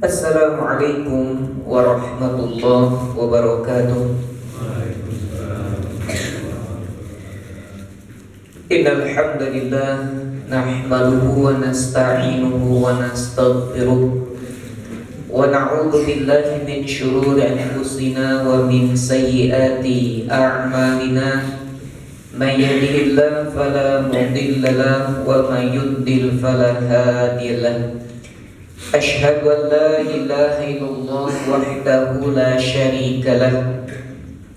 Assalamualaikum warahmatullahi wabarakatuh. Innal hamdalillah nahmaduhu wa nasta'inuhu wa nastaghfiruh wa na'udzu billahi min shururi anfusina wa min sayyiati a'malina. May yahdihillahu fala mudilla lahu wa may yudlil fala hadiya lahu. Asyhadu an la ilaha illallah wahdahu la syarika lah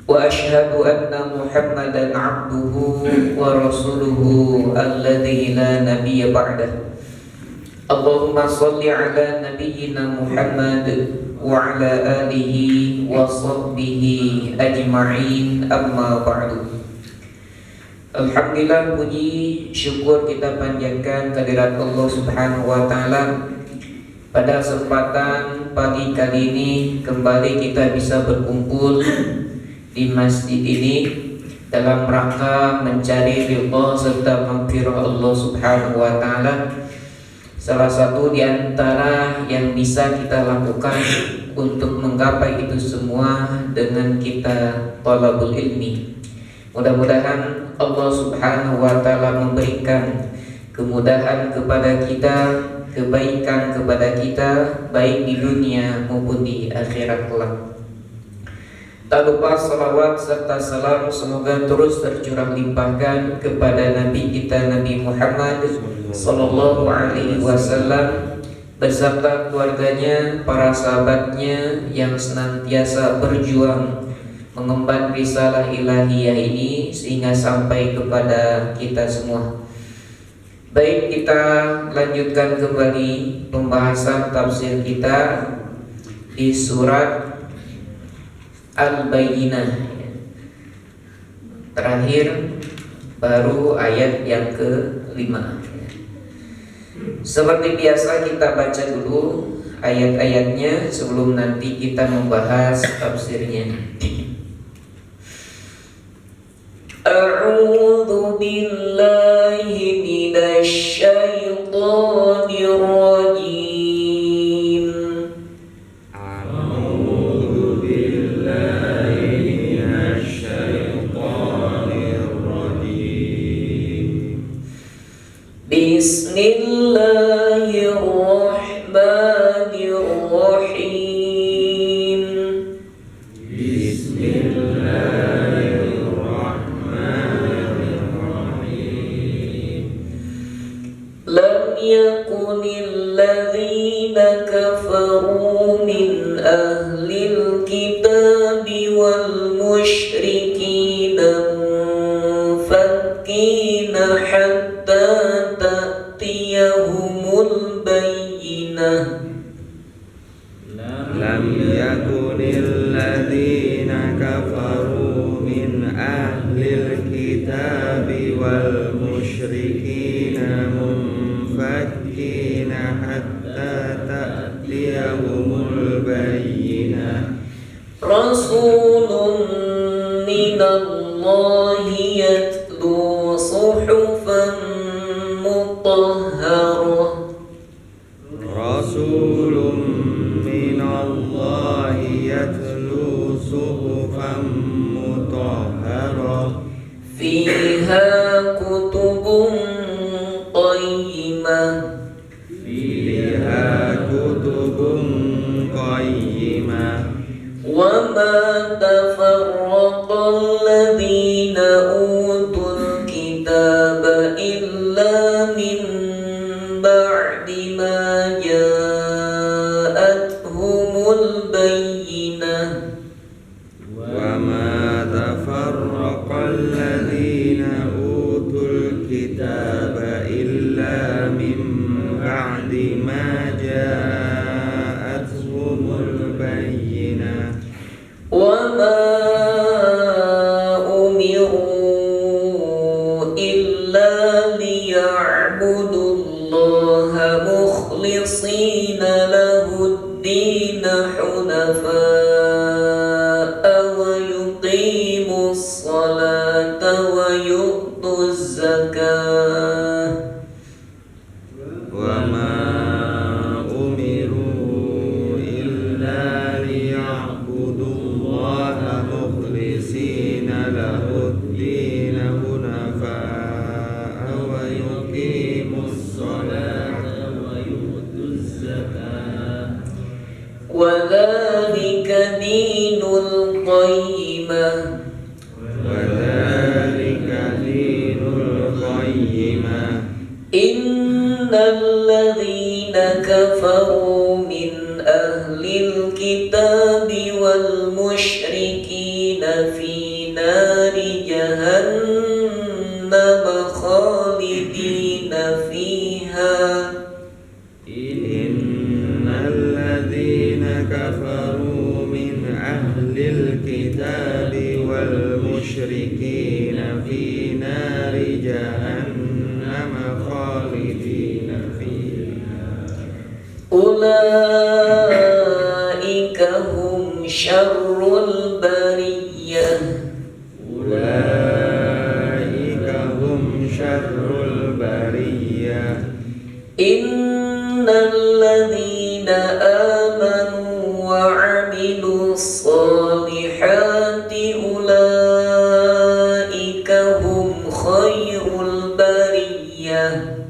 wa asyhadu anna Muhammadan abduhu wa rasuluhu alladzi la nabiyya ba'dah. Allahumma shalli ala nabiyyina Muhammad wa ala alihi wa sahbihi ajma'in, amma ba'du. Alhamdulillah, puji syukur kita panjatkan kehadirat Allah Subhanahu wa taala. Pada kesempatan pagi kali ini kembali kita bisa berkumpul di masjid ini dalam rangka mencari ridha serta maghfirah Allah Subhanahu wa taala. Salah satu di antara yang bisa kita lakukan untuk menggapai itu semua dengan kita talabul ilmi. Mudah-mudahan Allah Subhanahu wa taala memberikan kemudahan kepada kita, kebaikan kepada kita, baik di dunia maupun di akhirat kelak. Tak lupa salawat serta salam semoga terus tercurah limpahkan kepada Nabi kita Nabi Muhammad sallallahu alaihi wasallam beserta keluarganya, para sahabatnya yang senantiasa berjuang mengemban risalah ilahiyah ini sehingga sampai kepada kita semua. Baik, kita lanjutkan kembali pembahasan tafsir kita di surat Al-Bayyinah. Terakhir baru ayat yang ke-5. Seperti biasa kita baca dulu ayat-ayatnya sebelum nanti kita membahas tafsirnya. A'udzu billahi minasy syaithanir rajim. A'udzu billahi minasy syaithanir rajim. Bismillahirrahmanirrahim. Yakunilladzina kafaru min ahlil kitabi wal musyrikina munfakkina hatta ta'tiyahumul bayyinah. Lam yakunilladzina kafaru min ahlil kitabi wal musyrikina munfakkina hatta ta'tiyahumul bayyinah. Rasulun minallahi yatlu suhufan mutahharah. Rasulun minallahi yatlu suhufan mutahharah. Fiha kutubun qayyimah. Fiha kutubun qayyimah. Wa ma tafarraqal ladzina utul kitaba illa min ba'di ma ja'athumul bayyinah. Wa ma tafarraqal ladzina utul kitaba illa min ba'di ma ja'athumul bayyinah. Wa ma umiru illa liya'budullaha mukhlishina lahud-din hunafa'a wa yuqimus salata wa yu'tuz zakah Innalladzina kafaru min ahlil kitabi wal musyrikina fi nari jahannam khalidina fiha. Innalladzina kafaru min ahlil kitabi wal musyrikina fi nari jahannam khalidina fiha. Ulaika hum syarrul bariyah. Ulaika hum syarrul bariyah. Innalladzina amanu wa 'amilus solihati ulaika hum khairul bariyah.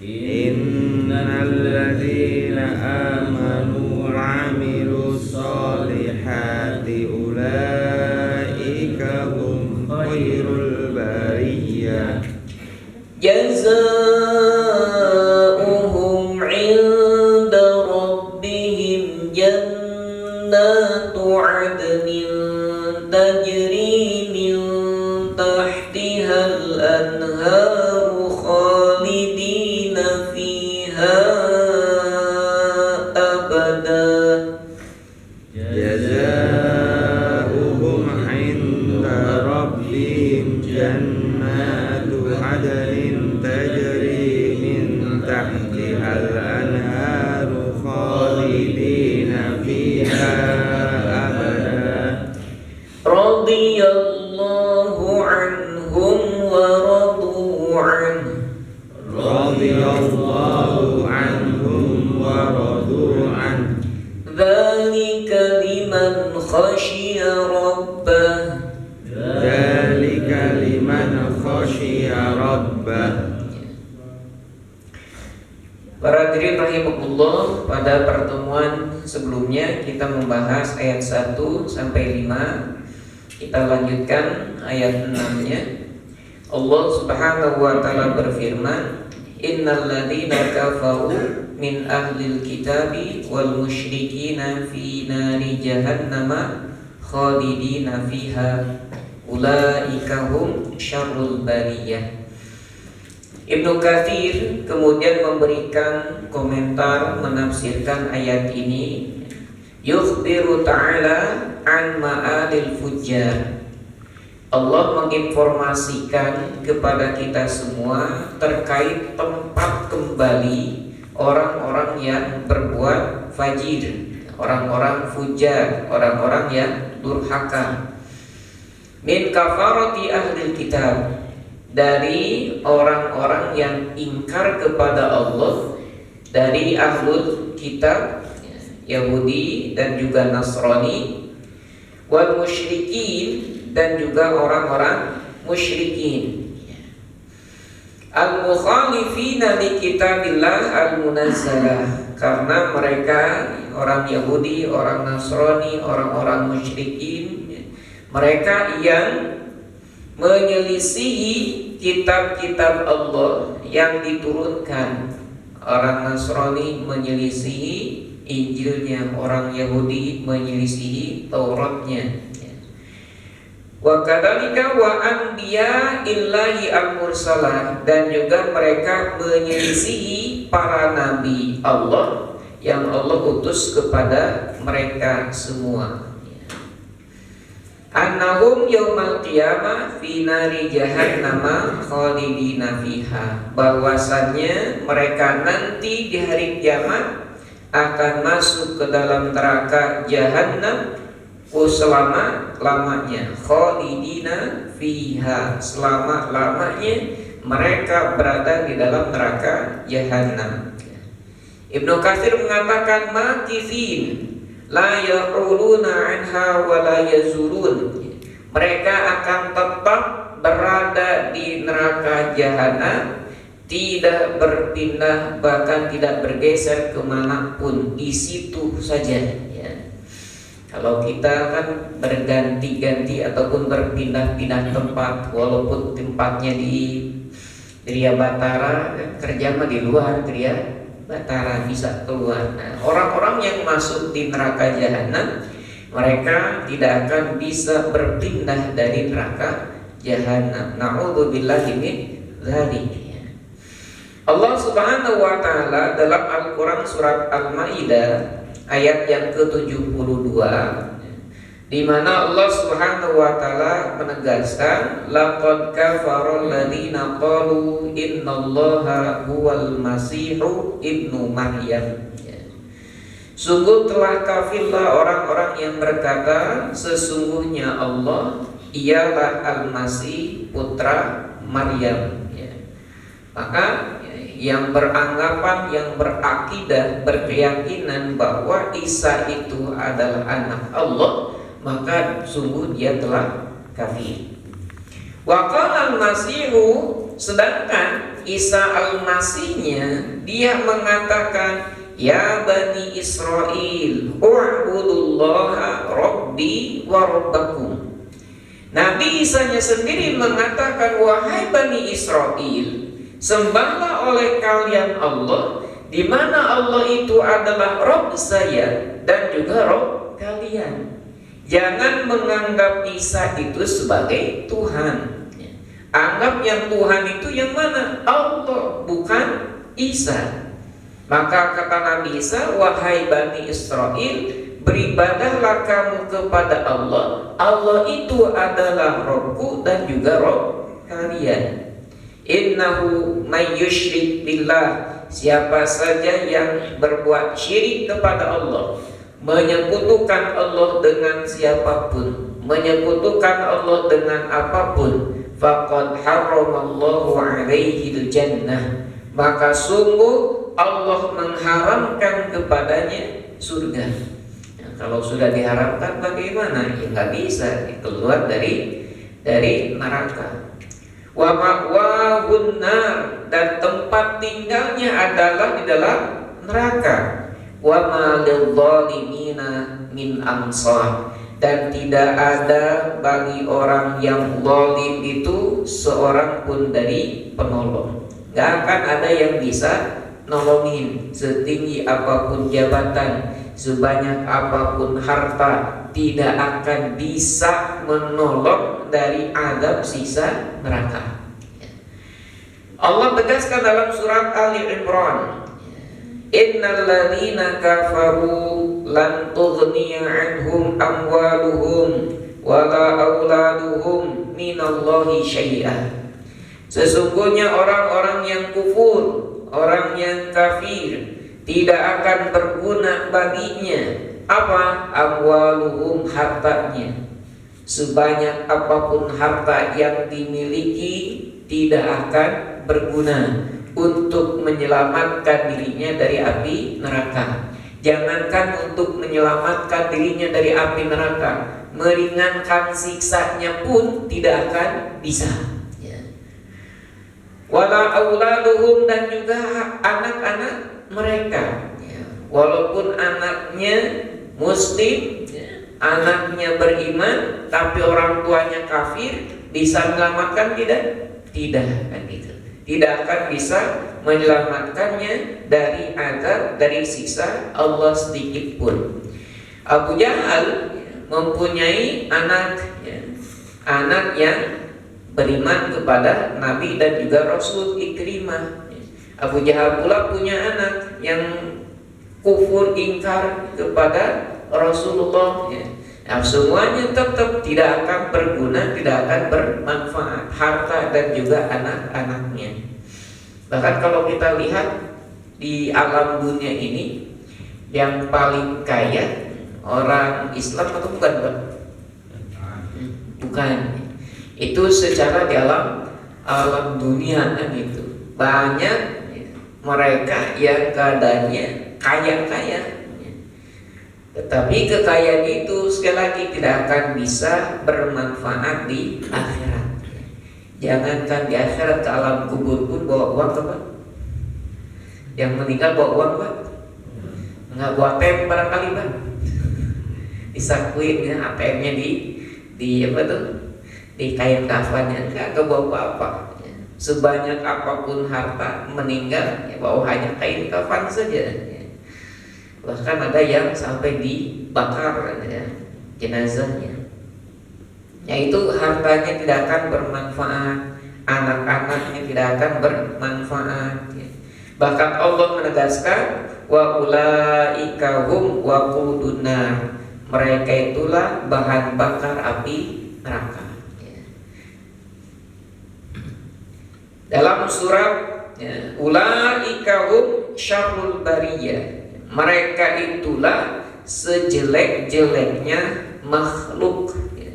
Innalladzina amanu wa 'amilus solihati ulaika hum khairul bariyah. Jazaohum 'inda rabbihim jannatu 'adnin tajri min tahtihal anharu khalidina fiha abada. Jazaohum 'inda rabbihim jannatu 'adnin tajri min tahtihal anharu khalidina fiha abada. Radiyallahu anhum wa radu anhu. Radiyallahu anhum wa radu anhu. Dzalika liman khasyiya rabbah. Dzalika liman khasyiya rabbah. Para hadirin rahimakumullah, pada pertemuan sebelumnya kita membahas ayat 1 sampai 5. Kita lanjutkan ayat 6-nya. Allah Subhanahu wa taala berfirman, Innalladzina kafaru min ahlil kitabi wal musyrikina fi nari jahannama khalidina fiha ulaika hum syarrul bariyah. Ibnu Katsir kemudian memberikan komentar menafsirkan ayat ini, yukhbiru ta'ala an ma'alil fujjar. Allah menginformasikan kepada kita semua terkait tempat kembali orang-orang yang berbuat fajir, orang-orang fujar, orang-orang yang durhaka. Min kafarati ahlil kitab, dari orang-orang yang ingkar kepada Allah, dari ahlul kitab Yahudi dan juga Nasrani, wal musyrikin, dan juga orang-orang musyrikin, al-mukhalifina li kitabillah al-munazzalah, karena mereka orang Yahudi, orang Nasrani, orang-orang musyrikin, mereka yang menyelisihi kitab-kitab Allah yang diturunkan. Orang Nasrani menyelisihi Injilnya, orang Yahudi menyelisihi Tauratnya. Wa kadzalika wa anbiya illahi al-mursalah, dan juga mereka menyelisihi para nabi Allah yang Allah utus kepada mereka semua. Annahum yaumal qiyamah fi nari jahannama khalidina fiha, bahwasannya mereka nanti di hari kiamat akan masuk ke dalam neraka Jahannam selama-lamanya. Khalidina fiha, selama-lamanya mereka berada di dalam neraka Jahannam. Ibnu Katsir mengatakan makifin la yaquluna anha wa la yazurun, mereka akan tetap berada di neraka Jahannam, tidak berpindah, bahkan tidak bergeser kemanapun, di situ saja ya. Kalau kita kan berganti-ganti ataupun berpindah-pindah tempat, walaupun tempatnya di Kriya Batara kerja mah di luar Kriya Batara bisa keluar. Nah, orang-orang yang masuk di neraka jahanam, mereka tidak akan bisa berpindah dari neraka jahanam. Na'udzubillahi min dzalik. Allah Subhanahu wa taala dalam Al-Qur'an surat Al-Maidah ayat yang ke-72, di mana Allah Subhanahu wa taala menegaskan laqad kafara alladziina qalu innallaha huwal masihu ibnu Maryam. Sungguh telah kafirlah orang-orang yang berkata sesungguhnya Allah ialah Al-Masih putra Maryam. Maka yang beranggapan, yang berakidah, berkeyakinan bahwa Isa itu adalah anak Allah, maka sungguh dia telah kafir. Wa qala al-Masihu, sedangkan Isa al-Masihnya dia mengatakan ya Bani Israel u'budullaha rabbi wa rabbakum. Nabi Isanya sendiri mengatakan wahai Bani Israel, sembahlah oleh kalian Allah, di mana Allah itu adalah Rabb saya dan juga Rabb kalian. Jangan menganggap Isa itu sebagai Tuhan. Anggap yang Tuhan itu yang mana? Allah, bukan Isa. Maka kata Nabi Isa, wahai Bani Israel, beribadahlah kamu kepada Allah. Allah itu adalah Rabbku dan juga Rabb kalian. Innahu may yusyrik billah, siapa saja yang berbuat syirik kepada Allah, menyekutukan Allah dengan siapapun, menyekutukan Allah dengan apapun, faqad haramallahu alaihil jannah, maka sungguh Allah mengharamkan kepadanya surga. Nah, kalau sudah diharamkan bagaimana? Ya nggak bisa keluar dari neraka. Wa ma'wahun nar, dan tempat tinggalnya adalah di dalam neraka. Wa ma lidzalimina min ansar, dan tidak ada bagi orang yang zalim itu seorang pun dari penolong. Gak akan ada yang bisa nolongin, setinggi apapun jabatan, sebanyak apapun harta, tidak akan bisa menolong dari azab sisa neraka. Allah tegaskan dalam surat Ali Imran, innal ladzina kafaru lan tughniya anhum amwaluhum wala auladuhum minallahi syai'an. Sesungguhnya orang-orang yang kufur, orang yang kafir, tidak akan berguna baginya apa? Amwaluhum, hartanya. Sebanyak apapun harta yang dimiliki tidak akan berguna untuk menyelamatkan dirinya dari api neraka. Jangankan untuk menyelamatkan dirinya dari api neraka, meringankan siksanya pun tidak akan bisa. Wala auladuhum, dan juga anak-anak mereka. Walaupun anaknya muslim, anaknya beriman, tapi orang tuanya kafir, bisa menyelamatkan tidak? Tidak, kan gitu. Tidak akan bisa menyelamatkannya dari azab, dari siksa Allah sedikit pun. Abu Jahal mempunyai anak yang beriman kepada Nabi dan juga Rasul, Ikrimah. Abu Jahal pula punya anak yang kufur, ingkar kepada Rasulullah. Nah, semuanya tetap tidak akan berguna, tidak akan bermanfaat, harta dan juga anak-anaknya. Bahkan kalau kita lihat di alam dunia ini, yang paling kaya orang Islam atau bukan, Pak? Bukan. Itu secara di alam dunia kan itu. Banyak mereka yang keadaannya kaya-kaya, tetapi kekayaan itu sekali lagi tidak akan bisa bermanfaat di akhirat. Jangankan di akhirat, ke alam kubur pun bawa uang ke Pak? Yang meninggal bawa uang Pak? Nggak bawa ATM barangkali Pak? Disakuin ya ATM-nya di apa tuh? Di kain kafannya, enggak bawa apa-apa. sebanyak apapun harta, meninggal ya bawa hanya kain kafan saja ya. Bahkan ada yang sampai dibakar ya, jenazahnya. Yaitu hartanya tidak akan bermanfaat, anak-anaknya tidak akan bermanfaat ya. Bahkan Allah menegaskan wa ulaika hum waqudun nar, mereka itulah bahan bakar api neraka ya. Dalam surat ya, ulaika hum syarrul bariyah, mereka itulah sejelek-jeleknya makhluk ya.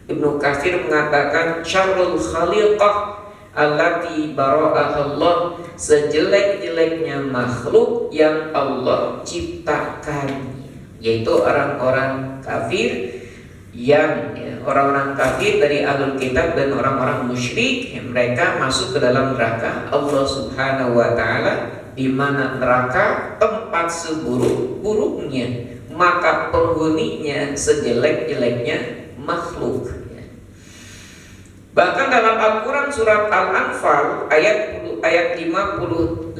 Ibnu Katsir mengatakan syarrul khaliqah allati bara'ahallah, sejelek-jeleknya makhluk yang Allah ciptakan, yaitu orang-orang kafir yang ya, orang-orang kafir dari ahlul kitab dan orang-orang musyrik yang mereka masuk ke dalam neraka Allah Subhanahu wa taala, di mana neraka tempat seburuk-buruknya, maka penghuninya sejelek-jeleknya makhluk. Bahkan dalam Al-Quran surat Al-Anfal ayat 55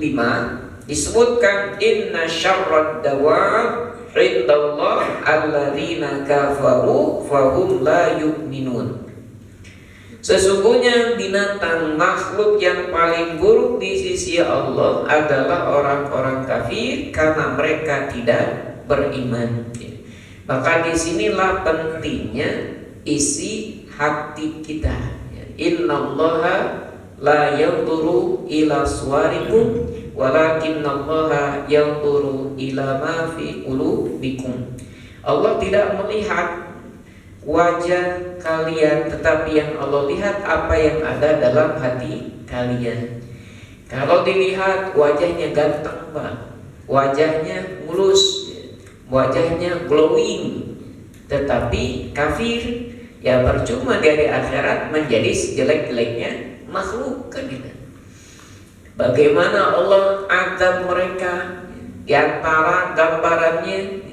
disebutkan inna syarrad dawab indallah alladzina kafaru fahum la yu'minun. Sesungguhnya binatang makhluk yang paling buruk di sisi Allah adalah orang-orang kafir karena mereka tidak beriman. Maka disinilah pentingnya isi hati kita. Innallaha la yanzuru ila suwarikum walakinnallaha yanzuru ila ma fi qulubikum. Allah tidak melihat wajah kalian, tetapi yang Allah lihat apa yang ada dalam hati kalian. Kalau dilihat wajahnya ganteng Pak, wajahnya mulus, wajahnya glowing, tetapi kafir ya percuma dari akhirat menjadi sejelek-jeleknya makhluk kan gitu. Bagaimana Allah azab mereka? Di antara gambarannya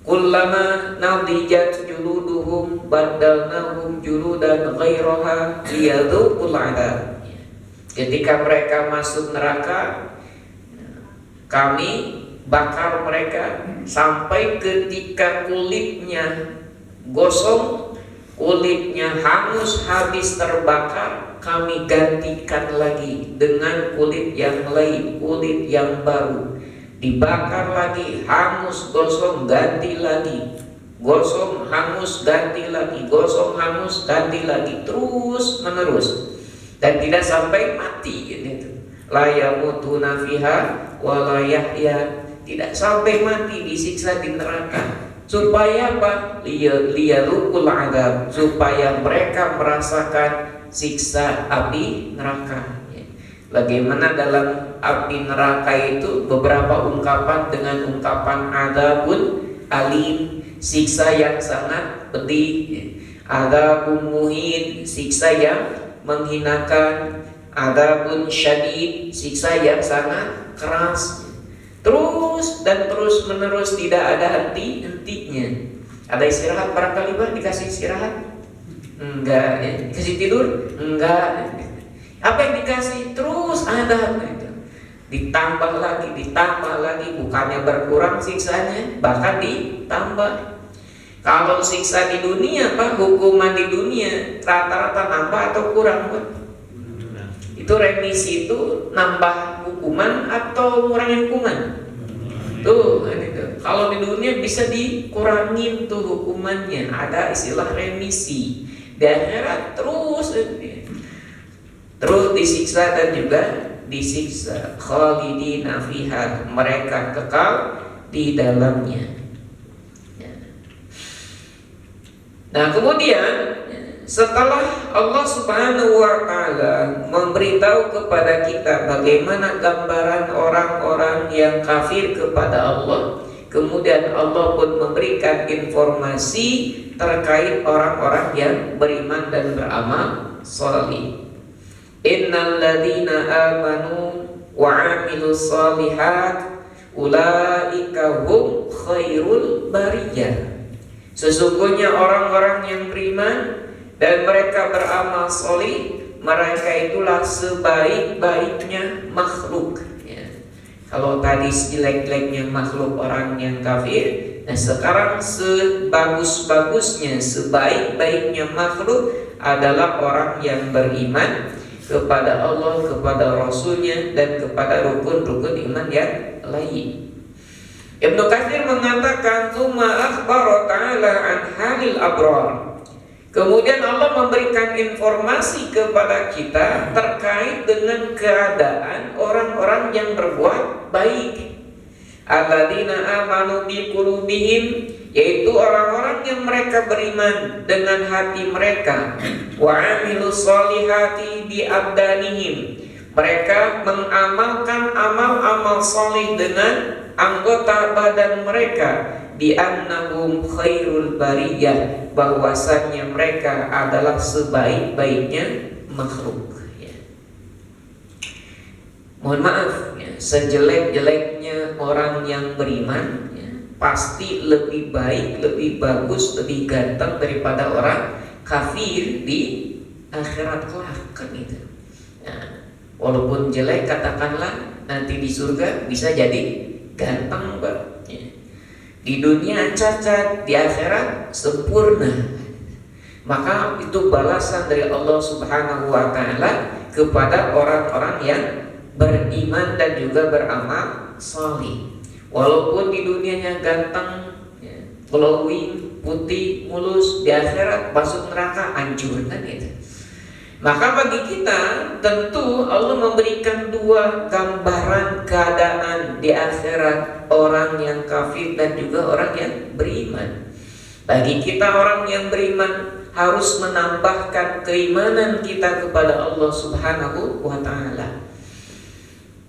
kullama nadijat juluduhum badalnahum juludan ghairaha liyadzuqul adzab. Ketika mereka masuk neraka, kami bakar mereka sampai ketika kulitnya gosong, kulitnya hangus habis terbakar, kami gantikan lagi dengan kulit yang lain, kulit yang baru. Dibakar lagi, hangus, gosong, ganti lagi, gosong, hangus, ganti lagi, gosong, hangus, ganti lagi, terus menerus, dan tidak sampai mati gitu. La yamutuna fiha wa la yahya, tidak sampai mati, disiksa di neraka. Supaya apa? Liyadzuqul adzab, supaya mereka merasakan siksa api neraka. Bagaimana dalam api neraka itu beberapa ungkapan dengan ungkapan adzabun alim, siksa yang sangat pedih, adzabun muhin, siksa yang menghinakan, adzabun syadid, siksa yang sangat keras. Terus dan terus menerus, tidak ada henti-hentinya. Ada istirahat barangkali Pak? Dikasih istirahat? Enggak ya. Dikasih tidur? Enggak. Apa yang dikasih? Terus ada gitu. Ditambah lagi, bukannya berkurang siksanya, bahkan ditambah. Kalau siksa di dunia Pak, hukuman di dunia rata-rata nambah atau kurang Pak? Itu remisi itu nambah hukuman atau ngurangin hukuman? Tuh, gitu. Kalau di dunia bisa dikurangin tuh hukumannya, ada istilah remisi. Di akhirat terus disiksa dan juga disiksa. Khalidina fiha, mereka kekal di dalamnya. Nah, kemudian setelah Allah Subhanahu wa ta'ala memberitahu kepada kita bagaimana gambaran orang-orang yang kafir kepada Allah, kemudian Allah pun memberikan informasi terkait orang-orang yang beriman dan beramal shalih. Innal ladzina amanu wa 'amilus shalihat ulaika hum khairul bariyah. Sesungguhnya orang-orang yang beriman dan mereka beramal sholih, mereka itulah sebaik-baiknya makhluk. Ya. Kalau tadi sejelek-jeleknya makhluk orang yang kafir, nah sekarang sebagus-bagusnya, sebaik-baiknya makhluk adalah orang yang beriman kepada Allah, kepada Rasulnya, dan kepada rukun-rukun iman yang lain. Ibnu Katsir mengatakan, "Tsumma akhbara ta'ala an halil abrar." Kemudian Allah memberikan informasi kepada kita terkait dengan keadaan orang-orang yang berbuat baik. Alladzina amanu bi qulubihim, yaitu orang-orang yang mereka beriman dengan hati mereka. Wa amilus solihati bi abdanihim, mereka mengamalkan amal-amal solih dengan anggota badan mereka. Bi annahum khairul bariyah, bahwasannya mereka adalah sebaik-baiknya makhluk. Ya. Mohon maaf, ya, sejelek-jeleknya orang yang beriman, ya, pasti lebih baik, lebih bagus, lebih ganteng daripada orang kafir di akhirat kelak, kan itu. Ya. Walaupun jelek, katakanlah nanti di surga bisa jadi ganteng, Pak. Ya. Di dunia cacat, di akhirat sempurna. Maka itu balasan dari Allah Subhanahu wa Ta'ala kepada orang-orang yang beriman dan juga beramal salih. Walaupun di dunianya ganteng, ya, glowing, putih, mulus, di akhirat masuk neraka hancur, kan itu. Maka bagi kita tentu Allah memberikan dua gambaran keadaan di akhirat, orang yang kafir dan juga orang yang beriman. Bagi kita orang yang beriman harus menambahkan keimanan kita kepada Allah Subhanahu wa Ta'ala.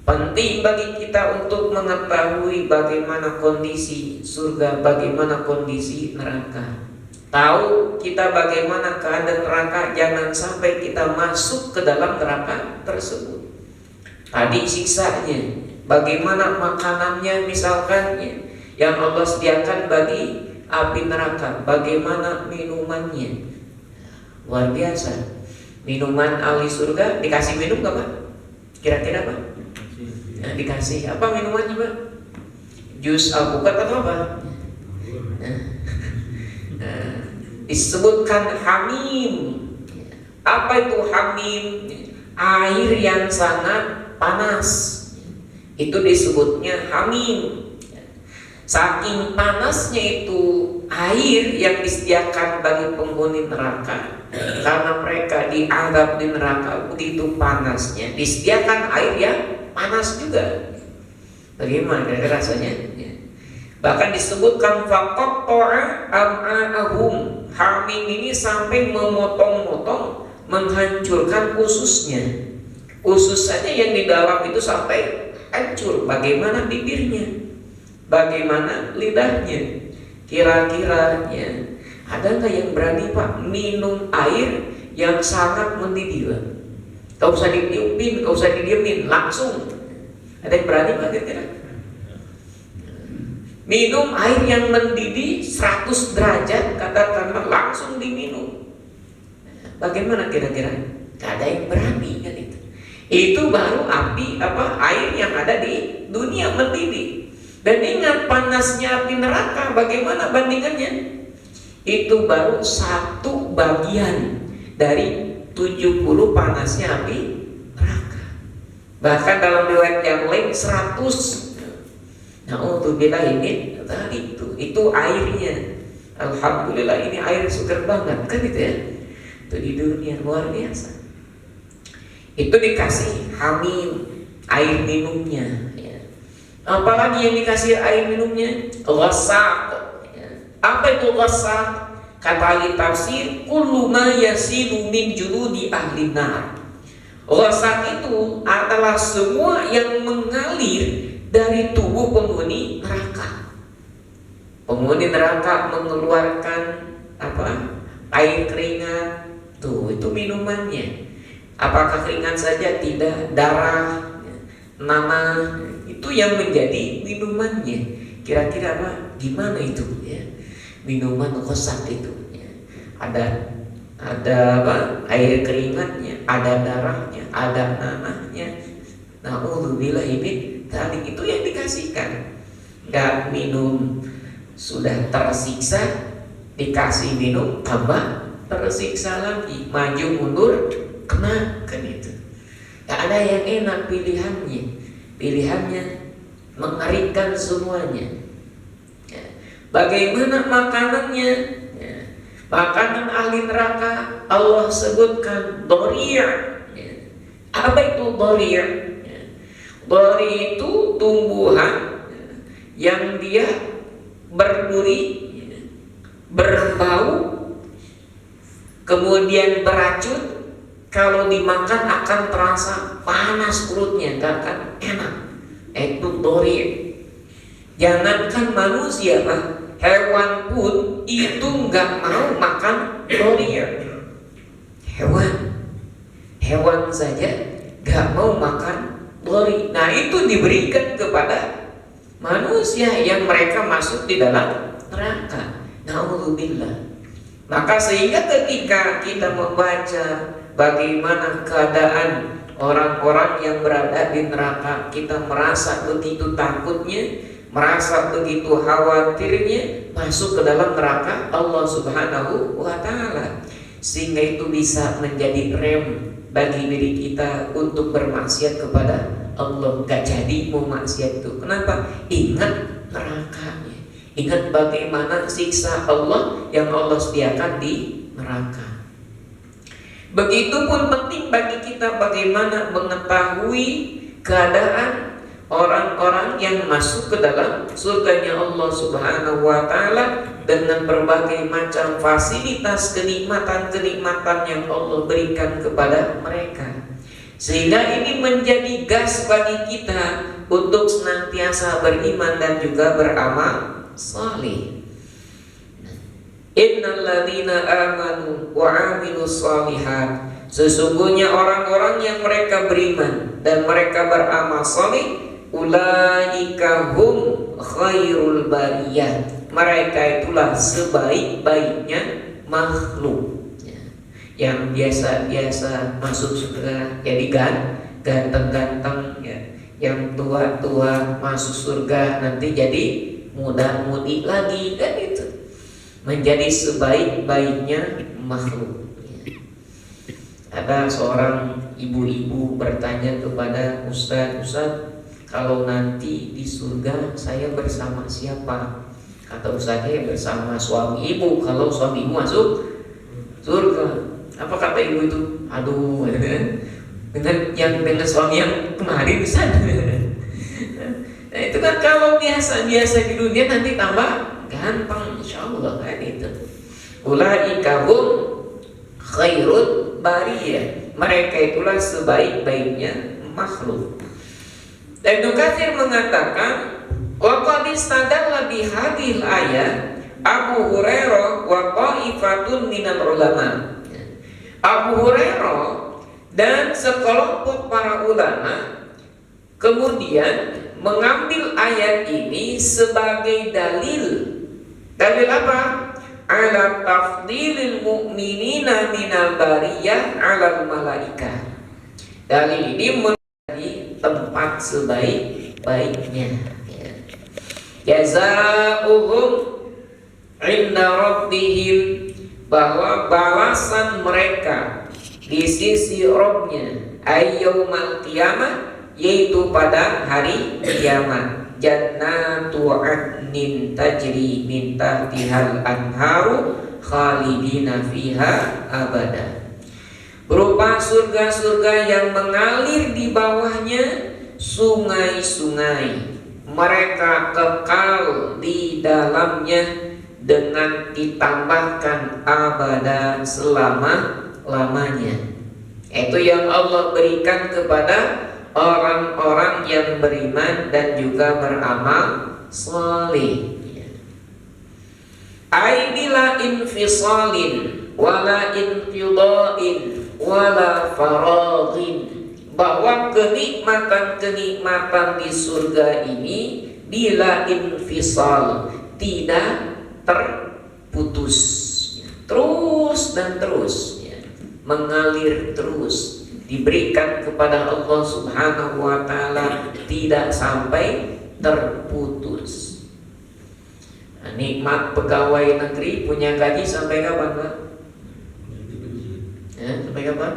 Penting bagi kita untuk mengetahui bagaimana kondisi surga, bagaimana kondisi neraka. Tahu kita bagaimana keadaan neraka, jangan sampai kita masuk ke dalam neraka tersebut. Tadi siksanya, bagaimana makanannya misalkan, ya, yang Allah sediakan bagi api neraka, bagaimana minumannya. Luar biasa. Minuman ahli surga dikasih minum gak, Pak? Kira-kira, Pak? Nah, dikasih apa minumannya, Pak? Jus alpukat atau apa? Disebutkan hamim. Apa itu hamim? Air yang sangat panas, itu disebutnya hamim. Saking panasnya itu air yang disediakan bagi penghuni neraka, karena mereka dianggap di neraka begitu panasnya, disediakan air yang panas juga. Bagaimana rasanya? Bahkan disebutkan faqatta'a am'a'ahum. Hamim ini sampai memotong-motong, menghancurkan ususnya. Usus saja yang di dalam itu sampai hancur. Bagaimana bibirnya? Bagaimana lidahnya? Kira-kira, ya, ada nggak yang berani, Pak, minum air yang sangat mendidih, Pak? Gak usah ditiupin, gak usah didiemin, langsung. Ada yang berani, Pak, kira-kira? Minum air yang mendidih 100 derajat, katakanlah, langsung diminum. Bagaimana kira-kira? Gak ada yang berani, kan itu. Itu baru air yang ada di dunia mendidih. Dan ingat panasnya api neraka, bagaimana bandingannya? Itu baru 1 bagian dari 70 panasnya api neraka. Bahkan dalam riwayat yang lain 100. Nah, untuk bila ini tadi itu airnya. Alhamdulillah ini air segar banget, kan itu ya. Itu di dunia luar biasa. Itu dikasih hamim, air minumnya, ya. Apalagi yang dikasih air minumnya? Ghasaq, ya. Apa itu ghasaq? Kata ahli tafsir, kullu ma yasilu min juludi ahli nar. Ghasaq itu adalah semua yang mengalir dari tubuh penghuni neraka. Penghuni neraka mengeluarkan air keringat. Tuh, itu minumannya. Apakah keringat saja? Tidak. Darah, nanah, itu yang menjadi minumannya. Kira-kira apa? Gimana itu, ya? Minuman ghasaq itu, ya. Ada ada apa? Air keringatnya, ada darahnya, ada nanahnya. Na'udzubillahi min dzalik, itu yang dikasihkan. Gak minum sudah tersiksa, dikasih minum tambah tersiksa lagi, maju mundur kena kan itu. Gak ada yang enak pilihannya mengerikan semuanya. Ya. Bagaimana makanannya? Ya. Makanan ahli neraka Allah sebutkan dhari'. Ya. Apa itu dhari'? Ya. Dhari' itu tumbuhan yang dia berduri, berbau, kemudian beracun. Kalau dimakan akan terasa panas perutnya, gak akan enak. Itu dhari'. Jangankan manusia, hewan pun itu gak mau makan dhari'. Hewan saja gak mau makan dhari'. Nah itu diberikan kepada manusia yang mereka masuk di dalam neraka. Na'udzubillah. Maka sehingga ketika kita membaca bagaimana keadaan orang-orang yang berada di neraka, kita merasa begitu takutnya, merasa begitu khawatirnya masuk ke dalam neraka Allah Subhanahu wa ta'ala. Sehingga itu bisa menjadi rem bagi diri kita untuk bermaksiat kepada Allah. Gak jadi mau maksiat itu. Kenapa? Ingat nerakanya, ingat bagaimana siksa Allah yang Allah sediakan di neraka. Begitupun penting bagi kita bagaimana mengetahui keadaan orang-orang yang masuk ke dalam surganya Allah Subhanahu wa ta'ala dengan berbagai macam fasilitas, kenikmatan-kenikmatan yang Allah berikan kepada mereka. Sehingga ini menjadi gas bagi kita untuk senantiasa beriman dan juga beramal saleh. Innal ladzina amanu wa 'amilus shalihat, sesungguhnya orang-orang yang mereka beriman dan mereka beramal saleh, ulaika hum khairul bariyah, mereka itulah sebaik-baiknya makhluk. Yang biasa-biasa masuk surga jadi ganteng-ganteng ya. Yang tua-tua masuk surga nanti jadi muda-mudi lagi, kan itu. Menjadi sebaik-baiknya makhluk ya. Ada seorang ibu-ibu bertanya kepada Ustaz, kalau nanti di surga saya bersama siapa? Kata Ustaznya bersama suami ibu, kalau suami ibu masuk surga. Apa kata ibu itu? Aduh, dengan suami yang kemarin bisa. Nah, itu kan kalau biasa-biasa di dunia nanti tambah gampang, insyaallah kan itu. Ulaika hum khairul bariyah, mereka itulah sebaik-baiknya makhluk. Dan Ibnu Katsir mengatakan, wa qad istadalla bi hadhil ayat Abu Hurairah wa qa'ifatun minal ulama. Abu Hurairah dan sekelompok para ulama kemudian mengambil ayat ini sebagai dalil. Dalil apa? Ala tafdilil mu'minina minal bariyah alal malaikah. Dalil ini menjadi tempat sebaik-baiknya. Jazaohum inda rabbihim, bahwa balasan mereka di sisi Rabbnya ayyaumal qiyamah, yaitu pada hari kiamat, jannatu adnin tajri min tahtihal anharu khalidina fiha abada, berupa surga-surga yang mengalir di bawahnya sungai-sungai, mereka kekal di dalamnya dengan ditambahkan abada, selama-lamanya. Itu yang Allah berikan kepada orang-orang yang beriman dan juga beramal saleh. Ai bila infisalin wala inqida'in wala faraghin, bahwa kenikmatan-kenikmatan di surga ini bila infisal, tidak terputus, terus dan terus, ya, mengalir terus, diberikan kepada Allah Subhanahu wa Ta'ala, tidak sampai terputus. Nah, nikmat pegawai negeri punya gaji sampai kapan, Pak? Ya, sampai kapan?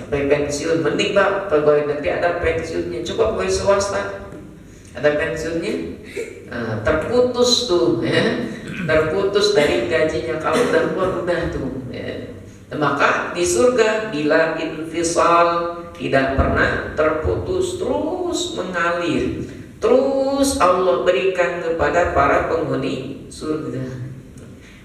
Sampai pensiun. Mending Pak, pegawai negeri ada pensiunnya. Coba pegawai swasta ada pensiunnya, terputus tuh, ya, terputus dari gajinya. Kalau udah keluar udah tuh, ya. Maka di surga bila infisal, tidak pernah terputus, terus mengalir, terus Allah berikan kepada para penghuni surga.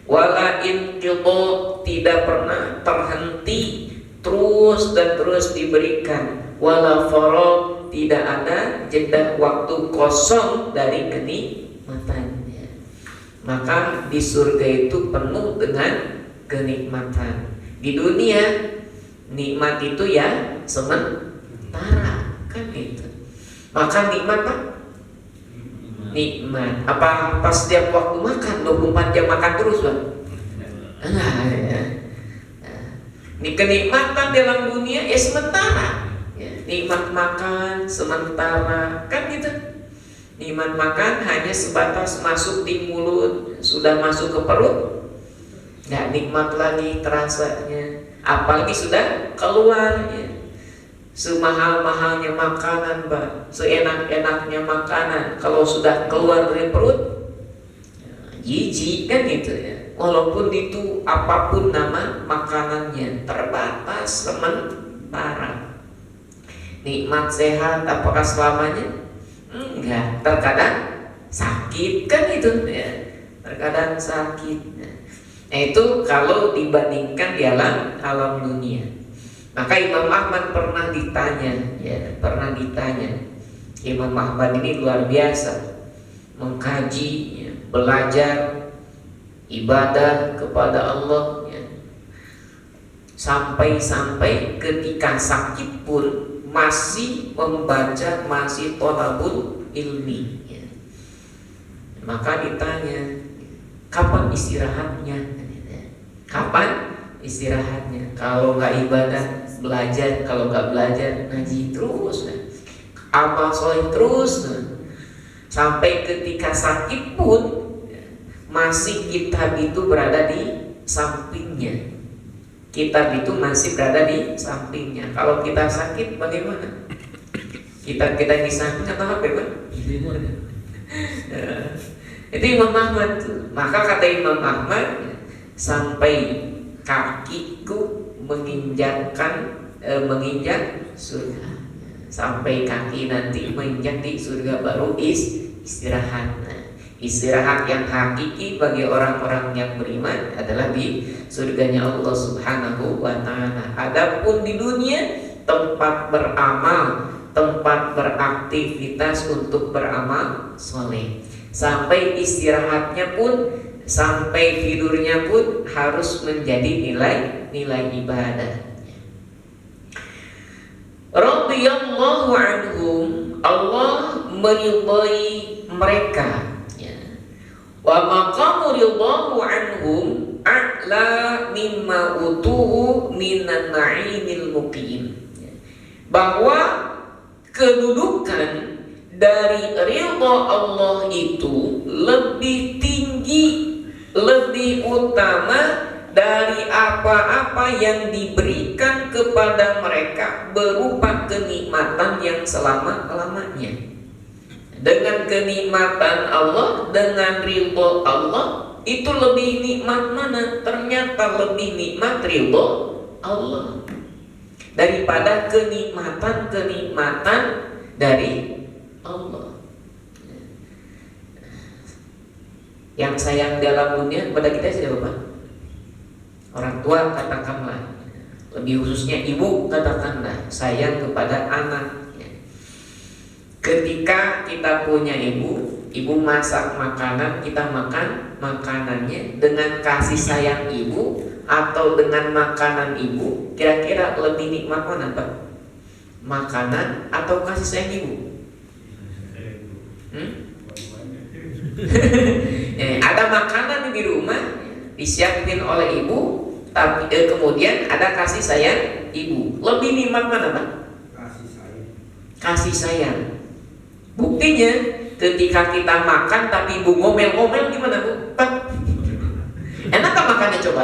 Wala inqidha, tidak pernah terhenti, terus dan terus diberikan. Wala faragh, tidak ada jeda waktu kosong dari kenikmatannya. Maka di surga itu penuh dengan kenikmatan. Di dunia nikmat itu ya sementara, kan itu. Maka nikmat Pak? Nikmat. Apa pas setiap waktu makan 24 jam makan terus Pak? Nah, ya. Ini kenikmatan dalam dunia ya sementara. Ya, nikmat makan sementara, kan gitu. Nikmat makan hanya sebatas masuk di mulut, sudah masuk ke perut nggak nikmat lagi terasanya, apalagi sudah keluar, ya. Semahal-mahalnya makanan Pak, seenak-enaknya makanan, kalau sudah keluar dari perut jijik, kan gitu ya. Walaupun itu apapun nama makanannya, terbatas sementara. Nikmat sehat apakah selamanya? Enggak, terkadang sakit, kan itu ya. Terkadang sakit. Nah, itu kalau dibandingkan di alam dunia. Maka Imam Ahmad pernah ditanya, ya, Imam Ahmad ini luar biasa mengkaji, ya, belajar ibadah kepada Allah, ya. Sampai ketika sakit pun masih membaca, masih thalabul ilmi, ya. Maka ditanya, kapan istirahatnya? Kapan istirahatnya? Kalau nggak ibadah, belajar. Kalau nggak belajar, ngaji terus, nah. Amal soleh terus, nah. Sampai ketika sakit pun masih kitab itu berada di sampingnya. Kitab itu masih berada di sampingnya. Kalau kita sakit bagaimana? Kita di samping atau apa, Pak? Itu Imam Ahmad. Maka kata Imam Ahmad, sampai kakiku menginjak surga. Sampai kaki nanti menginjak di surga baru istirahat. Istirahat yang hakiki bagi orang-orang yang beriman adalah di surganya Allah Subhanahu wa Ta'ala. Adapun di dunia tempat beramal, tempat beraktivitas untuk beramal soleh. Sampai istirahatnya pun, sampai tidurnya pun harus menjadi nilai ibadah. Radhiyallahu anhum, Allah meridhai mereka, ya. Wa maqamu ridhahu anhum a'la mimma utuhu minan na'imil muqim, ya. Bahwa kedudukan dari ridha Allah itu lebih tinggi, lebih utama dari apa-apa yang diberikan kepada mereka berupa kenikmatan yang selama-lamanya. Dengan kenikmatan Allah, dengan ridha Allah, itu lebih nikmat mana? Ternyata lebih nikmat ridha Allah daripada kenikmatan dari Allah. Yang sayang dalam dunia kepada kita siapa, Pak? Orang tua katakanlah, lebih khususnya ibu katakanlah, sayang kepada anak. Ketika kita punya ibu masak makanan, kita makan makanannya dengan kasih sayang ibu atau dengan makanan ibu, kira-kira lebih nikmat mana, Pak? Makanan atau kasih sayang ibu? Ada makanan di rumah, disiapin oleh ibu, tapi kemudian ada kasih sayang ibu. Lebih nikmat mana Pak? Kasih sayang. Buktinya ketika kita makan tapi ibu ngomel-ngomel gimana Bu? Pak, enak gak makannya coba?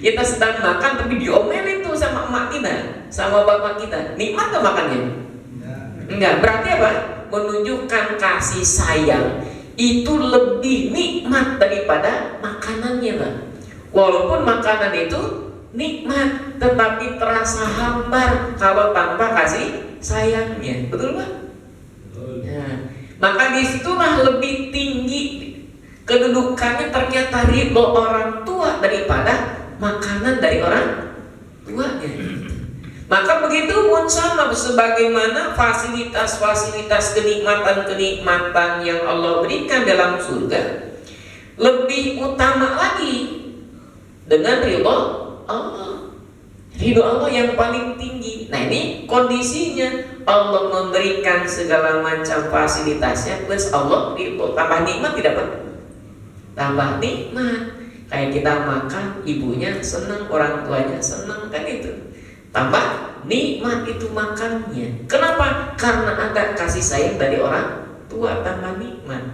Kita sedang makan tapi diomelin tuh sama emak kita, sama bapak kita. Nikmat gak makannya? Enggak. Berarti apa? Menunjukkan kasih sayang itu lebih nikmat daripada makanannya Pak. Walaupun makanan itu nikmat, tetapi terasa hambar kalau tanpa kasih sayangnya. Betul Pak? Nah, maka disitulah lebih tinggi kedudukannya ternyata ridho orang tua daripada makanan dari orang tuanya. Maka begitu pun sama sebagaimana fasilitas-fasilitas kenikmatan-kenikmatan yang Allah berikan dalam surga lebih utama lagi dengan ridho Allah. Ridho Allah yang paling tinggi. Nah ini kondisinya, Allah memberikan segala macam fasilitasnya plus Allah ridho. Tambah nikmat tidak Pak? Tambah nikmat. Kayak kita makan, ibunya senang, orang tuanya senang, kan itu. Tambah nikmat itu makannya. Kenapa? Karena ada kasih sayang dari orang tua, tambah nikmat.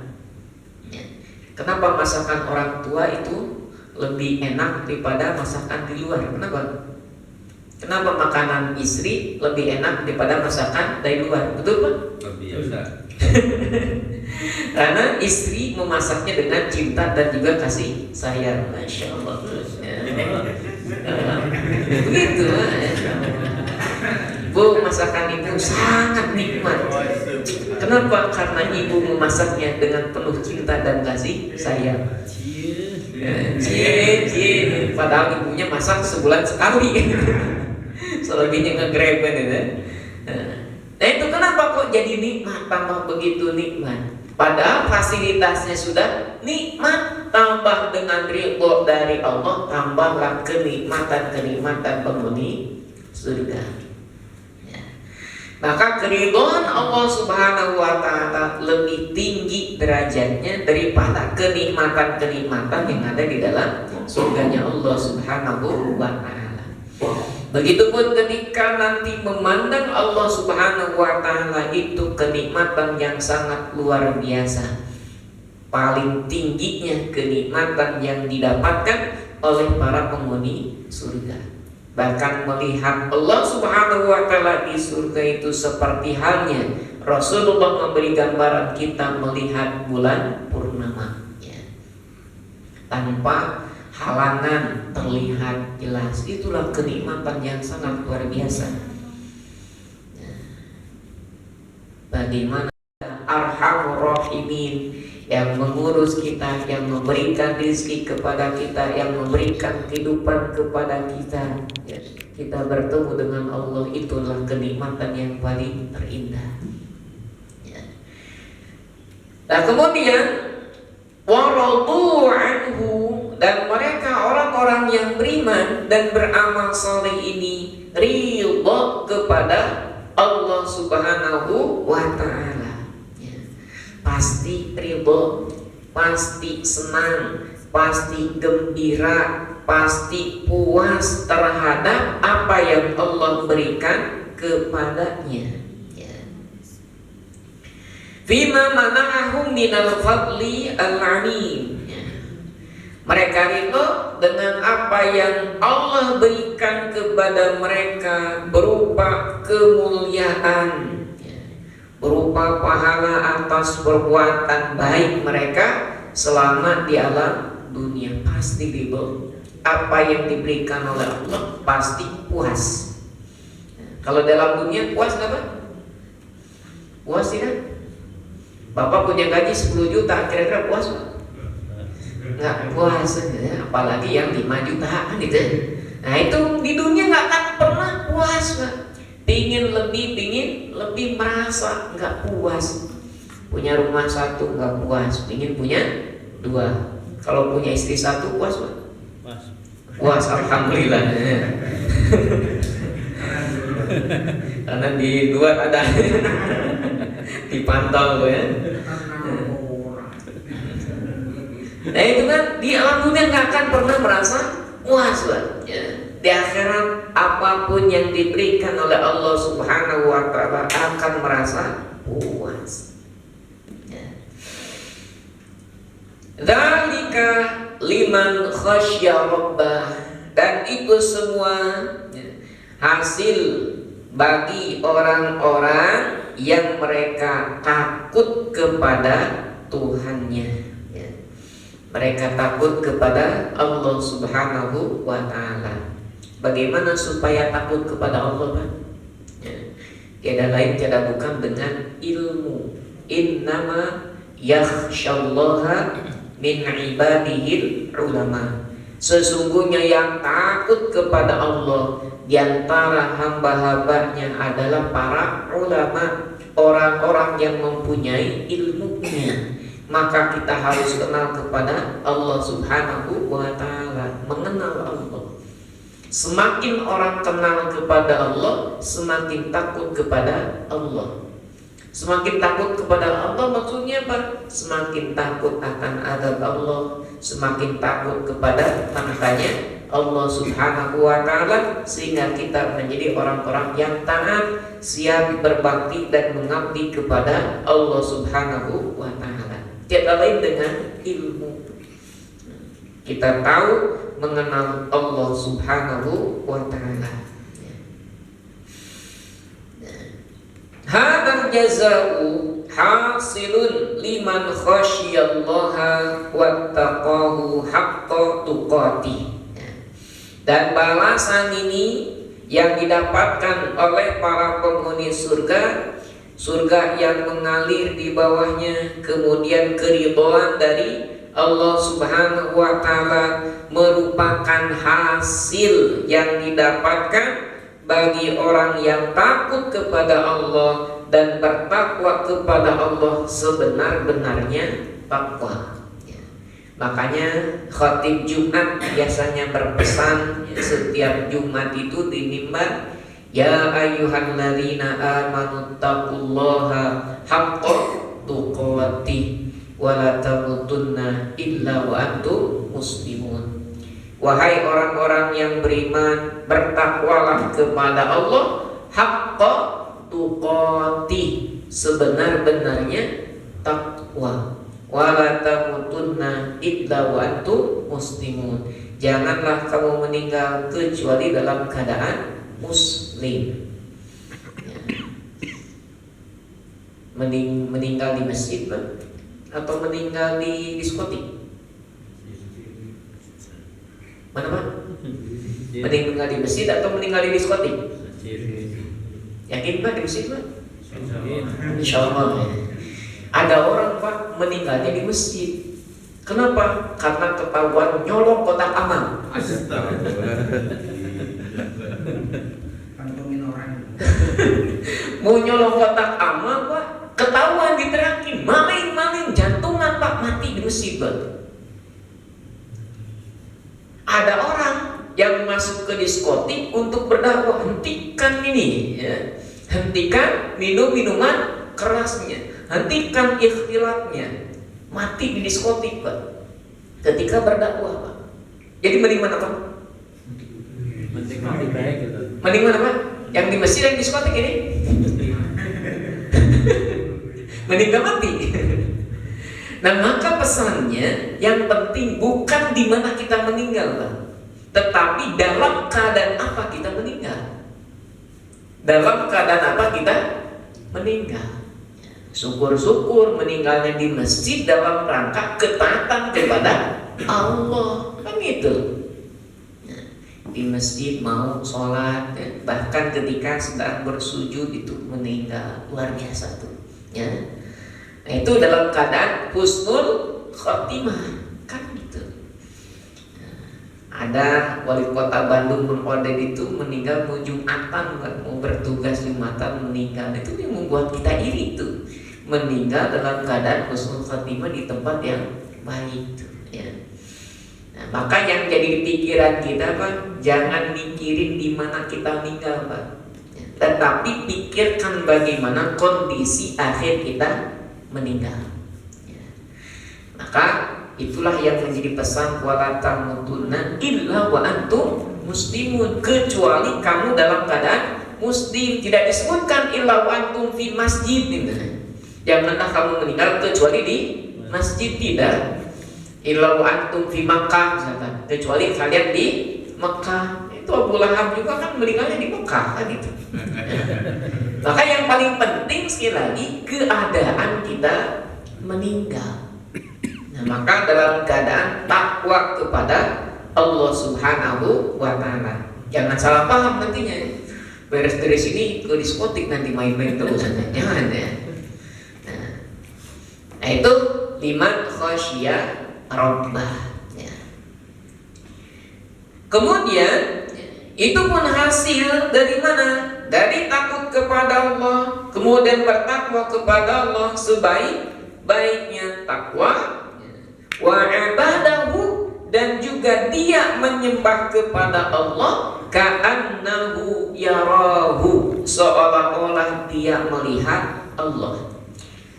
Kenapa masakan orang tua itu lebih enak daripada masakan di luar? Kenapa? Kenapa makanan istri lebih enak daripada masakan dari luar? Betul Pak? Biasa. Karena istri memasaknya dengan cinta dan juga kasih sayang. Masya Allah. Begitu. Bu, masakan ibu sangat nikmat. Kenapa? Karena ibu memasaknya dengan penuh cinta dan kasih sayang. Cie. Padahal ibunya masak sebulan sekali. Selebihnya ngegreben itu. Nah itu kenapa kok jadi nikmat, tambah begitu nikmat. Padahal fasilitasnya sudah nikmat, tambah dengan ridho dari Allah, tambahlah kenikmatan-kenikmatan penghuni surga. Ya. Maka keridhaan Allah Subhanahu wa Ta'ala lebih tinggi derajatnya daripada kenikmatan-kenikmatan yang ada di dalam surganya Allah Subhanahu wa Ta'ala. Begitupun ketika nanti memandang Allah Subhanahu wa Ta'ala, itu kenikmatan yang sangat luar biasa. Paling tingginya kenikmatan yang didapatkan oleh para penghuni surga. Bahkan melihat Allah Subhanahu wa Ta'ala di surga itu seperti halnya Rasulullah memberi gambaran kita melihat bulan purnama, ya. Tanpa halangan, terlihat jelas. Itulah kenikmatan yang sangat luar biasa. Bagaimana Arhamur Rahimin yang mengurus kita, yang memberikan rezeki kepada kita, yang memberikan kehidupan kepada kita, ya. Kita bertemu dengan Allah, itulah kenikmatan yang paling terindah, ya. Nah kemudian waradu anhu, dan mereka orang-orang yang beriman dan beramal saleh ini ridho kepada Allah Subhanahu wa Ta'ala, ya. Pasti ridho, pasti senang, pasti gembira, pasti puas terhadap apa yang Allah berikan kepadanya, ya. Fima mana'ahum minal fadli al-'alim. Mereka ridho dengan apa yang Allah berikan kepada mereka berupa kemuliaan, berupa pahala atas perbuatan baik mereka selama di alam dunia. Pasti ridho. Apa yang diberikan oleh Allah pasti puas. Kalau dalam dunia puas nggak Pak? Puas tidak? Bapak punya gaji 10 juta, kira-kira puas Pak? Nggak puas, ya. Apalagi yang 5 juta kan gitu. Nah itu di dunia nggak akan pernah puas Pak. Pingin lebih merasa nggak puas. Punya rumah 1 nggak puas, pingin punya 2. Kalau punya istri 1 puas Pak? Puas, alhamdulillah. Karena di luar ada dipantau ya. Nah itu kan di alam dunia nggak akan pernah merasa puas, Pak. Ya. Di akhirat apapun yang diberikan oleh Allah Subhanahu wa taala akan merasa puas. Ya. Dzalika liman khasyya rabbah, dan itu semua ya, hasil bagi orang-orang yang mereka takut kepada Tuhannya. Mereka takut kepada Allah Subhanahu wa ta'ala. Bagaimana supaya takut kepada Allah, Pak? Ya. Tiada lain tiada bukan dengan ilmu. Innama yakhsyallaha min ibadihil ulama. Sesungguhnya yang takut kepada Allah di antara hamba-hambanya adalah para ulama, orang-orang yang mempunyai ilmunya. Maka kita harus kenal kepada Allah Subhanahu wa ta'ala, mengenal Allah. Semakin orang kenal kepada Allah, semakin takut kepada Allah. Semakin takut kepada Allah maksudnya apa? Semakin takut akan azab Allah, semakin takut kepada murkanya Allah Subhanahu wa ta'ala, sehingga kita menjadi orang-orang yang taat, siap berbakti dan mengabdi kepada Allah Subhanahu wa ta'ala. Tiada lain dengan ilmu. Kita tahu mengenal Allah Subhanahu wa ta'ala. Hadzal jazaa'u hasilun liman khasyiyallaha wattaqahu haqqa tuqatih. Dan balasan ini yang didapatkan oleh para penghuni surga, surga yang mengalir di bawahnya, kemudian keridhaan dari Allah Subhanahu wa ta'ala, merupakan hasil yang didapatkan bagi orang yang takut kepada Allah dan bertakwa kepada Allah sebenar-benarnya takwa. Makanya khatib Jumat biasanya berpesan setiap Jumat itu di mimbar, ya ayyuhalladzina amanu taqullaha haqqa tuqatih wa la tamutunna illa wa antum muslimun. Wahai orang-orang yang beriman, bertakwalah kepada Allah haqqa tuqatih, sebenar-benarnya takwa. Wa la tamutunna illa wa antum muslimun. Janganlah kamu meninggal kecuali dalam keadaan muslim. Ya. Meninggal di masjid, Pak? Atau meninggal di diskotik? Mana, Pak? Meninggal di masjid atau meninggal di diskotik? Yakin, Pak, di masjid, Pak? Insyaallah. Ada orang, Pak, meninggalnya di masjid. Kenapa? Karena ketahuan nyolong kotak amal. Mau nyolong kotak amal, Pak, ketahuan diterakin, maling jantungan, Pak, mati di masjid, Pak. Ada orang yang masuk ke diskotik untuk berdakwah, hentikan ini, ya. Hentikan minuman kerasnya, hentikan ikhtilatnya, mati di diskotik, Pak, ketika berdakwah, Pak. Jadi mending mana, Pak? Mending mati baik gitu. Mending mana, Pak? Yang di masjid, yang di diskotik ini? Mending gak mati. Nah, maka pesannya yang penting bukan di mana kita meninggal, Pak, tetapi dalam keadaan apa kita meninggal. Dalam keadaan apa kita meninggal. Syukur-syukur meninggalnya di masjid dalam rangka ketaatan kepada Allah, kan gitu. Di masjid mau sholat, bahkan ketika sedang bersujud itu meninggal, luar biasa tuh, ya. Nah, itu dalam keadaan husnul khotimah, kan gitu. Ada wali kota Bandung Munqoded itu meninggal mau Jumatan, mau bertugas Jumatan meninggal. Itu yang membuat kita iri tuh, meninggal dalam keadaan husnul khotimah di tempat yang baik tuh, ya. Nah, maka yang jadi pikiran kita, Pak, jangan mikirin di mana kita meninggal, Pak, tetapi pikirkan bagaimana kondisi akhir kita meninggal, ya. Maka itulah yang menjadi pesan wala tamutunna illa wa antum muslimun, kecuali kamu dalam keadaan muslim. Tidak disebutkan illa wa antum fi masjid gitu. Janganlah kamu meninggal kecuali di masjid, tidak. Illa wa antum fi Makkah misalkan, kecuali kalian di Mekah. Itu Abu Lahab juga kan meninggalnya di Mekah kan gitu. Maka yang paling penting sekali lagi keadaan kita meninggal. Nah, maka dalam keadaan takwa kepada Allah Subhanahu wa taala. Jangan salah paham nantinya. Beres dari sini ke diskotik nanti main-main terus aja. Jangan ya. Nah, itu liman khasyya rabbah. Ya. Kemudian itu pun hasil dari mana? Dari takut kepada Allah, kemudian bertakwa kepada Allah sebaik-baiknya takwa, wa ibadahu, dan juga dia menyembah kepada Allah ka'annahu yarahu, seolah-olah dia melihat Allah.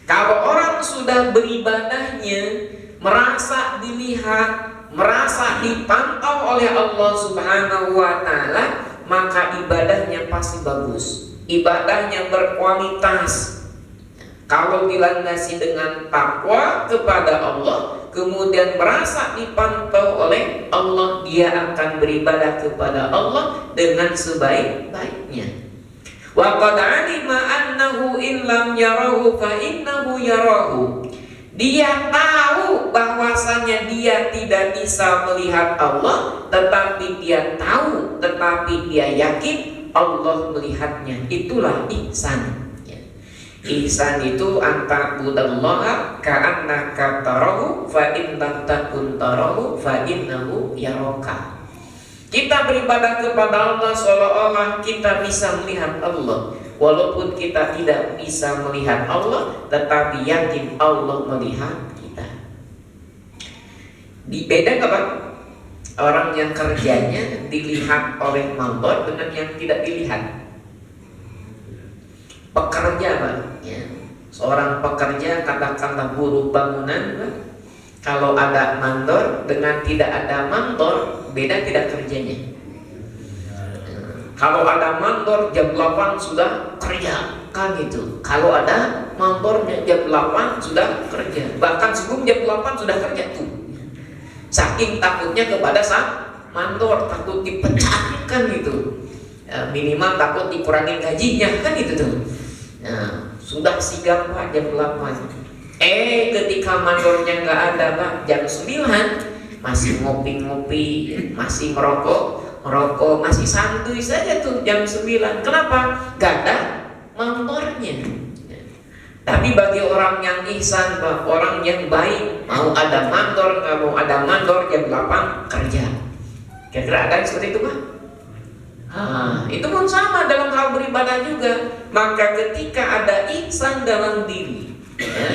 Kalau orang sudah beribadahnya merasa dilihat, merasa dipantau oleh Allah Subhanahu wa taala, maka ibadahnya pasti bagus, ibadahnya berkualitas. Kalau dilandasi dengan takwa kepada Allah, kemudian merasa dipantau oleh Allah, dia akan beribadah kepada Allah dengan sebaik-baiknya. Wa qad 'alima annahu in lam yarahu fa innahu yarahu. Dia tahu bahwasanya dia tidak bisa melihat Allah, tetapi dia tahu, tetapi dia yakin Allah melihatnya. Itulah ihsan. Ihsan itu anta'budallaha ka'annaka tarahu fa in lam takun tarahu fa innahu yaraka. Kita beribadah kepada Allah seolah-olah kita bisa melihat Allah. Walaupun kita tidak bisa melihat Allah, tetapi yakin Allah melihat kita. Beda nggak Pak? Orang yang kerjanya dilihat oleh mandor dengan yang tidak dilihat. Pekerja Pak, ya. Seorang pekerja katakanlah buruh bangunan Pak, kalau ada mandor dengan tidak ada mandor, beda tidak kerjanya. Kalau ada mandor jam 8 sudah kerja kan gitu. Kalau ada mandornya jam 8 sudah kerja. Bahkan sebelum jam 8 sudah kerja tuh. Saking takutnya kepada sang mandor, takut dipecat kan gitu. Ya, minimal takut dikurangi gajinya kan gitu tuh. Nah, sudah sigap Pak jam 8. Ketika mandornya nggak ada Pak, jam 9 masih ngopi-ngopi, masih merokok, masih santuy saja tuh jam 9. Kenapa? Gak ada mandornya. Tapi bagi orang yang ihsan Pak, orang yang baik, mau ada mandor, nggak mau ada mandor, jam 8 kerja. Kira-kira ada yang seperti itu Pak? Itu pun sama dalam hal beribadah juga. Maka ketika ada ihsan dalam diri, ya,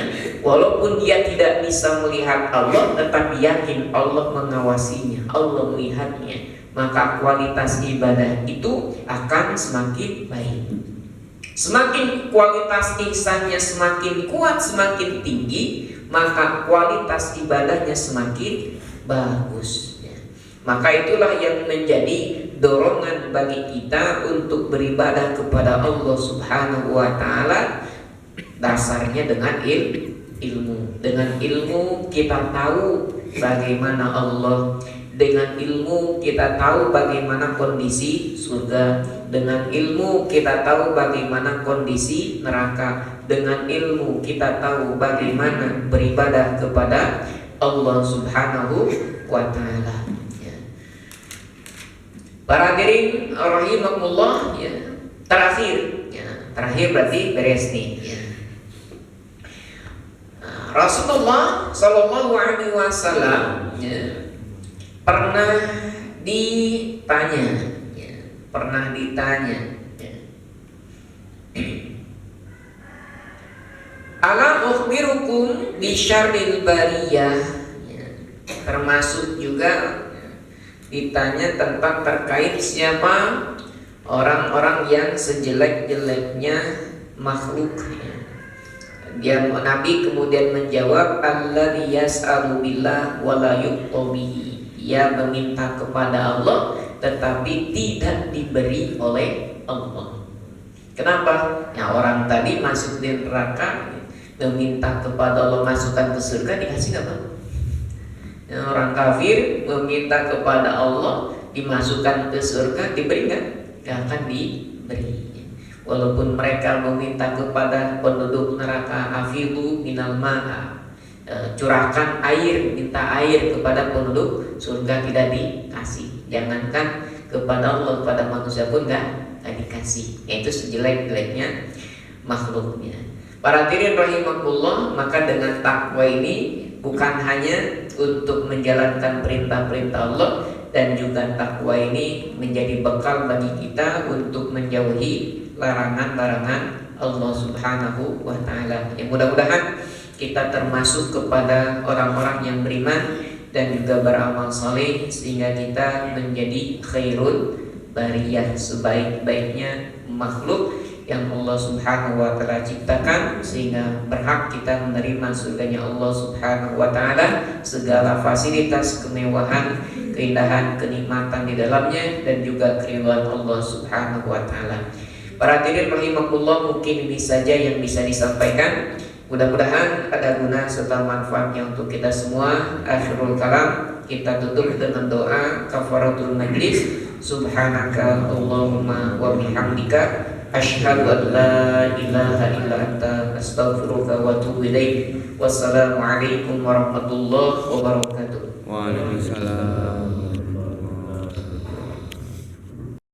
walaupun dia tidak bisa melihat Allah, tetapi yakin Allah mengawasinya, Allah melihatnya, maka kualitas ibadah itu akan semakin baik. Semakin kualitas ihsannya semakin kuat, semakin tinggi, maka kualitas ibadahnya semakin bagus. Maka itulah yang menjadi dorongan bagi kita untuk beribadah kepada Allah Subhanahu wa taala. Dasarnya dengan ilmu. Dengan ilmu kita tahu bagaimana Allah. Dengan ilmu kita tahu bagaimana kondisi surga. Dengan ilmu kita tahu bagaimana kondisi neraka. Dengan ilmu kita tahu bagaimana beribadah kepada Allah Subhanahu wa taala. Para hadirin rahimakumullah, ya. Terakhir berarti beres nih, ya. Rasulullah Shallallahu Alaihi Wasallam, ya, pernah ditanya, ya. Ala ukhbirukum bi syarril bariyah, ya. Termasuk juga ditanya tentang terkait siapa orang-orang yang sejelek-jeleknya makhluk, ya. Nabi kemudian menjawab, alladzi yas'alu billah wa la yuqtabihi. Ia meminta kepada Allah tetapi tidak diberi oleh Allah. Kenapa? Ya, orang tadi masuk di neraka meminta kepada Allah masukkan ke surga, dikasih nggak Pak? Ya, orang kafir meminta kepada Allah dimasukkan ke surga, diberi nggak? Nggak akan diberi. Walaupun mereka meminta kepada penduduk neraka, afidu minal ma'a, curahkan air, minta air kepada penduduk surga, tidak dikasih. Jangankan kepada Allah, kepada manusia pun nggak dikasih. Itu sejelek-jeleknya makhluknya. Para hadirin rahimakumullah, maka dengan takwa ini bukan hanya untuk menjalankan perintah-perintah Allah, dan juga takwa ini menjadi bekal bagi kita untuk menjauhi larangan-larangan Allah Subhanahu wa taala. Yang mudah-mudahan kita termasuk kepada orang-orang yang beriman dan juga beramal saleh, sehingga kita menjadi khairul bariyah, sebaik-baiknya makhluk yang Allah Subhanahu wa taala ciptakan, sehingga berhak kita menerima surganya Allah Subhanahu wa taala, segala fasilitas, kemewahan, keindahan, kenikmatan di dalamnya, dan juga keridhaan Allah Subhanahu wa taala. Para hadirin rahimakumullah, mungkin ini saja yang bisa disampaikan. Mudah-mudahan ada guna serta manfaatnya untuk kita semua. Akhirul kalam, kita tutup dengan doa kafaratul majlis. Subhanaka Allahumma wa bihamdika, asyhadu an la ilaha illa anta, astaghfiruka wa atubu ilaik. Wassalamualaikum warahmatullahi wabarakatuh. Waalaikumsalam.